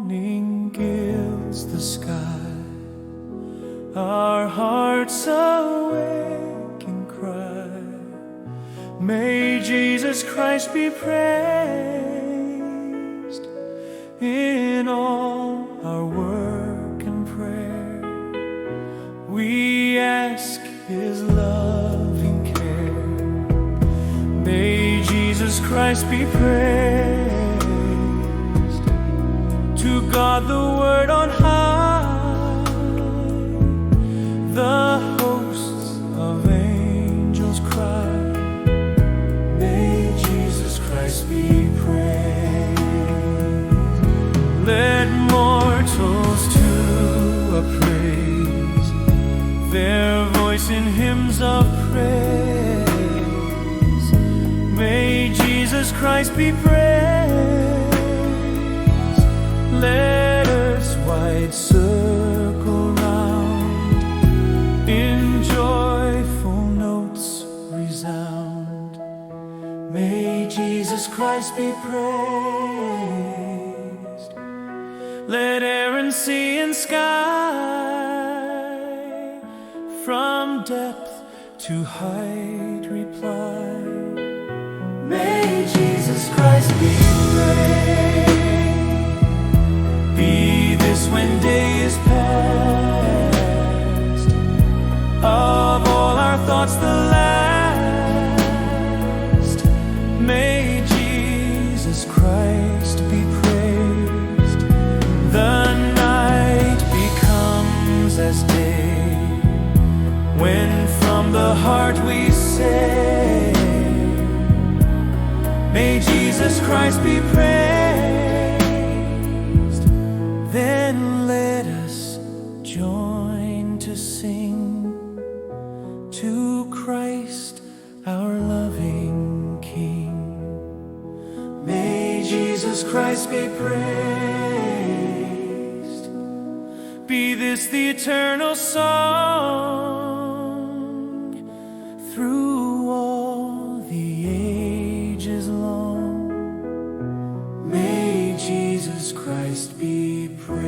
morning gilds the sky, our hearts awake and cry, may Jesus Christ be praised in all our work and prayer. We ask His loving care, may Jesus Christ be praised. To God the Word on high, the hosts of angels cry, may Jesus Christ be praised. Let mortals to appraise their voice in hymns of praise, may Jesus Christ be praised. Let earth's wide circle round in joyful notes resound, may Jesus Christ be praised. Let air and sea and sky from depth to height reply, may Jesus Christ be praised. Be this when day is past, of all our thoughts the last, may Jesus Christ be praised. The night becomes as day, when from the heart we say, may Jesus Christ be praised. Then let us join to sing to Christ our loving King. May Jesus Christ be praised. Be this the eternal song through all the ages long. May Jesus Christ be praised.